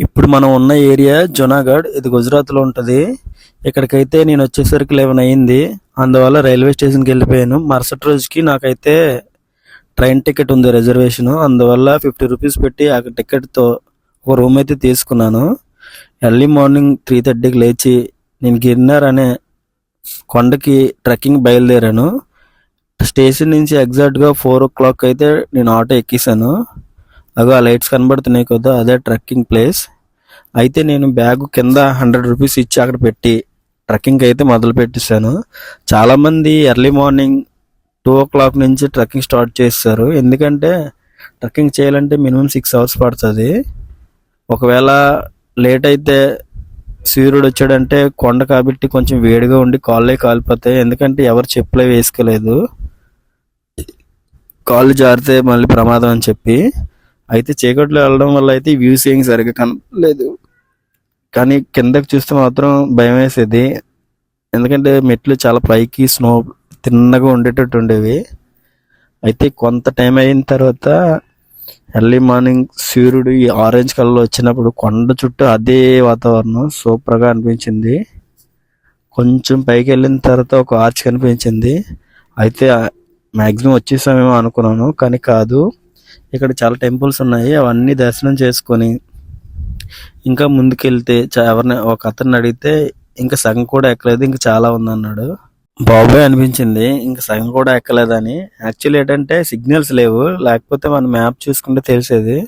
ఇప్పుడు మనం ఉన్న ఏరియా జునాగఢ్. ఇది గుజరాత్లో ఉంటుంది. ఇక్కడికైతే నేను వచ్చేసరికి 11 అయింది. అందువల్ల రైల్వే స్టేషన్కి వెళ్ళిపోయాను. మరుసటి రోజుకి నాకైతే ట్రైన్ టికెట్ ఉంది, రిజర్వేషన్. అందువల్ల 50 రూపీస్ పెట్టి ఆ టికెట్తో ఒక రూమ్ అయితే తీసుకున్నాను. ఎర్లీ మార్నింగ్ 3:30కి లేచి నేను గిర్నర్ అనే కొండకి ట్రెక్కింగ్ బయలుదేరాను. స్టేషన్ నుంచి ఎగ్జాక్ట్గా 4 o'clock అయితే నేను ఆటో ఎక్కేసాను. అగో ఆ లైట్స్ కనబడుతున్నాయి కదా, అదే ట్రెక్కింగ్ ప్లేస్. అయితే నేను బ్యాగ్ కింద 100 రూపీస్ ఇచ్చి అక్కడ పెట్టి ట్రెక్కింగ్ అయితే మొదలు పెట్టేశాను. చాలామంది ఎర్లీ మార్నింగ్ 2 o'clock నుంచి ట్రెక్కింగ్ స్టార్ట్ చేస్తారు. ఎందుకంటే ట్రెక్కింగ్ చేయాలంటే మినిమం 6 hours పడుతుంది. ఒకవేళ లేట్ అయితే సూర్యుడు వచ్చాడంటే కొండ కాబట్టి కొంచెం వేడిగా ఉండి కాళ్ళే కాలిపోతాయి. ఎందుకంటే ఎవరు చెప్పులే వేసుకోలేదు, కాళ్ళు జారితే మళ్ళీ ప్రమాదం అని చెప్పి. అయితే చీకట్లో వెళ్ళడం వల్ల అయితే వ్యూస్ ఏం సరిగ్గా కనలేదు. కానీ కిందకి చూస్తే మాత్రం భయం వేసేది. ఎందుకంటే మెట్లు చాలా పైకి స్నో తిన్నగా ఉండేటట్టు ఉండేవి. అయితే కొంత టైం అయిన తర్వాత ఎర్లీ మార్నింగ్ సూర్యుడు ఈ ఆరెంజ్ కలర్లో వచ్చినప్పుడు కొండ చుట్టూ అదే వాతావరణం సూపర్గా అనిపించింది. కొంచెం పైకి వెళ్ళిన తర్వాత ఒక ఆర్చ్ కనిపించింది. అయితే మ్యాక్సిమం వచ్చేసామేమో అనుకున్నాను, కానీ కాదు. ఇక్కడ చాలా టెంపుల్స్ ఉన్నాయి, అవన్నీ దర్శనం చేసుకొని ఇంకా ముందుకెళ్తే ఎవరిని ఒక అతన్ని అడిగితే ఇంకా సగం కూడా ఎక్కలేదు, ఇంకా చాలా ఉందన్నాడు. బాబాయ్ అనిపించింది ఇంకా సగం కూడా ఎక్కలేదని. యాక్చువల్లీ ఏంటంటే సిగ్నల్స్ లేవు, లేకపోతే మన మ్యాప్ చూసుకుంటే తెలిసేది.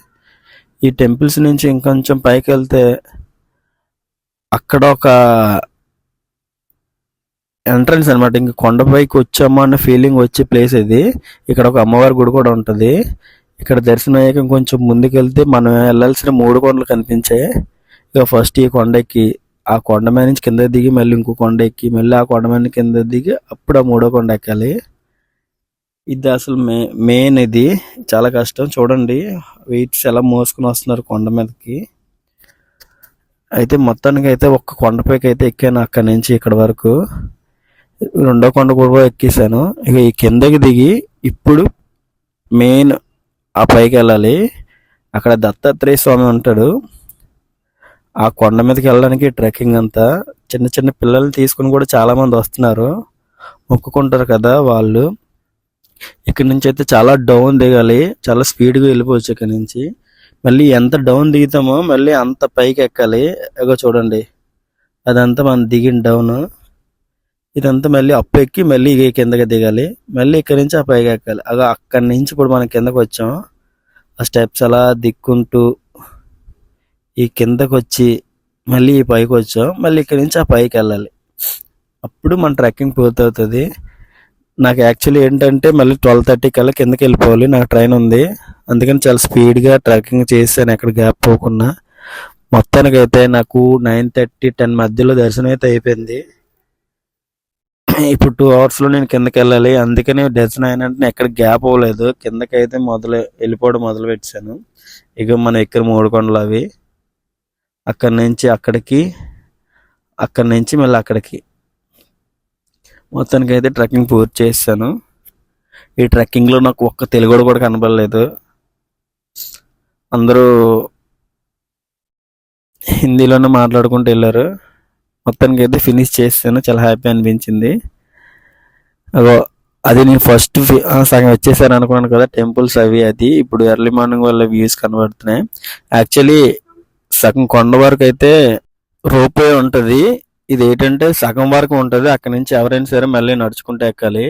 ఈ టెంపుల్స్ నుంచి ఇంకొంచెం పైకి వెళ్తే అక్కడ ఒక ఎంట్రన్స్ అనమాట. ఇంక కొండపైకి వచ్చామా అన్న ఫీలింగ్ వచ్చే ప్లేస్ ఇది. ఇక్కడ ఒక అమ్మవారి గుడి కూడా ఉంటుంది. ఇక్కడ దర్శనం అయ్యాక ఇంకొంచెం ముందుకెళ్తే మనం వెళ్ళాల్సిన 3 కొండలు కనిపించాయి. ఇక ఫస్ట్ ఈ కొండకి ఆ కొండ మీద నుంచి కింద దిగి మళ్ళీ ఇంకో కొండ ఎక్కి మళ్ళీ ఆ కొండ మీద కింద దిగి అప్పుడు ఆ 3వ కొండ ఎక్కాలి. ఇది అసలు మెయిన్ ఇది చాలా కష్టం. చూడండి వెయిట్స్ ఎలా మోసుకుని వస్తున్నారు కొండ మీదకి. అయితే మొత్తానికి అయితే ఒక్క కొండపైకి అయితే ఎక్కాను. అక్కడి నుంచి ఇక్కడ వరకు 2వ కొండ కూడా ఎక్కేసాను. ఇక ఈ కిందకి దిగి ఇప్పుడు మెయిన్ ఆ పైకి వెళ్ళాలి. అక్కడ దత్తాత్రేయ స్వామి ఉంటాడు. ఆ కొండ మీదకి వెళ్ళడానికి ట్రెక్కింగ్ అంతా చిన్న చిన్న పిల్లల్ని తీసుకుని కూడా చాలా మంది వస్తున్నారు, మొక్కుకుంటారు కదా వాళ్ళు. ఇక్కడ నుంచి అయితే చాలా డౌన్ దిగాలి, చాలా స్పీడ్గా వెళ్ళిపోవచ్చు. ఇక్కడ నుంచి మళ్ళీ ఎంత డౌన్ దిగుతామో మళ్ళీ అంత పైకి ఎక్కాలి. ఇగో చూడండి అదంతా మనం దిగిన డౌన్. ఇదంతా మళ్ళీ అప్పు ఎక్కి మళ్ళీ కిందకి దిగాలి, మళ్ళీ ఇక్కడ నుంచి ఆ పైకి ఎక్కాలి. అగో అక్కడి నుంచి ఇప్పుడు మనం కిందకి వచ్చాం. ఆ స్టెప్స్ అలా దిక్కుంటూ ఈ కిందకు వచ్చి మళ్ళీ ఈ పైకి వచ్చాం. మళ్ళీ ఇక్కడ నుంచి ఆ పైకి వెళ్ళాలి, అప్పుడు మన ట్రెక్కింగ్ పూర్తవుతుంది. నాకు యాక్చువల్లీ ఏంటంటే మళ్ళీ 12:30 కల్లా కిందకి వెళ్ళిపోవాలి, నాకు ట్రైన్ ఉంది. అందుకని చాలా స్పీడ్గా ట్రెక్కింగ్ చేశాను ఎక్కడ గ్యాప్ పోకుండా. మొత్తానికైతే నాకు 9:30, 10 మధ్యలో దర్శనం అయితే అయిపోయింది. ఇప్పుడు 2 hours నేను కిందకి వెళ్ళాలి. అందుకని దర్శనం అయినంటే ఎక్కడ గ్యాప్ అవ్వలేదు, కిందకైతే వెళ్ళిపోవడం మొదలు పెట్టాను. ఇక మనం ఎక్కడ 3 కొండలు అవి. అక్కడి నుంచి అక్కడికి, అక్కడి నుంచి మళ్ళీ అక్కడికి, మొత్తానికి అయితే ట్రెక్కింగ్ పూర్తి చేశాను. ఈ ట్రెక్కింగ్లో నాకు ఒక్క తెలుగు కూడా కనబడలేదు, అందరూ హిందీలోనే మాట్లాడుకుంటూ వెళ్ళారు. మొత్తానికి అయితే ఫినిష్ చేశాను, చాలా హ్యాపీ అనిపించింది. అది నేను ఫస్ట్ సగం వచ్చేసాను అనుకున్నాను కదా టెంపుల్స్ అవి. అది ఇప్పుడు ఎర్లీ మార్నింగ్ వల్ల వ్యూస్ కనబడుతున్నాయి. యాక్చువల్లీ సగం కొండ వరకు అయితే రోప్వే ఉంటుంది. ఇది ఏంటంటే సగం వరకు ఉంటుంది, అక్కడి నుంచి ఎవరైనా సరే మళ్ళీ నడుచుకుంటూ ఎక్కాలి.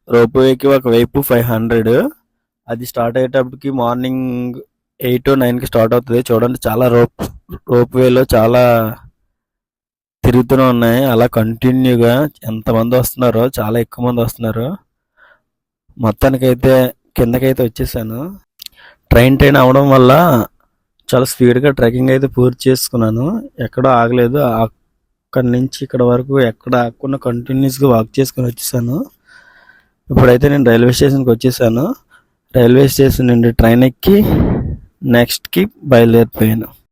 రోప్వేకి ఒకవైపు 500. అది స్టార్ట్ అయ్యేటప్పటికి మార్నింగ్ 8 or 9కి స్టార్ట్ అవుతుంది. చూడండి చాలా రోప్వేలో చాలా తిరుగుతూనే ఉన్నాయి. అలా కంటిన్యూగా ఎంతమంది వస్తున్నారో, చాలా ఎక్కువ మంది వస్తున్నారు. మొత్తానికైతే కిందకైతే వచ్చేసాను. ట్రైన్ అవ్వడం వల్ల చాలా స్పీడ్గా ట్రెక్కింగ్ అయితే పూర్తి చేసుకున్నాను, ఎక్కడో ఆగలేదు. అక్కడి నుంచి ఇక్కడ వరకు ఎక్కడ ఆగకుండా కంటిన్యూస్గా వాక్ చేసుకుని వచ్చేసాను. ఇప్పుడైతే నేను రైల్వే స్టేషన్కి వచ్చేసాను. రైల్వే స్టేషన్ నుండి ట్రైన్ ఎక్కి నెక్స్ట్కి బయలుదేరిపోయాను.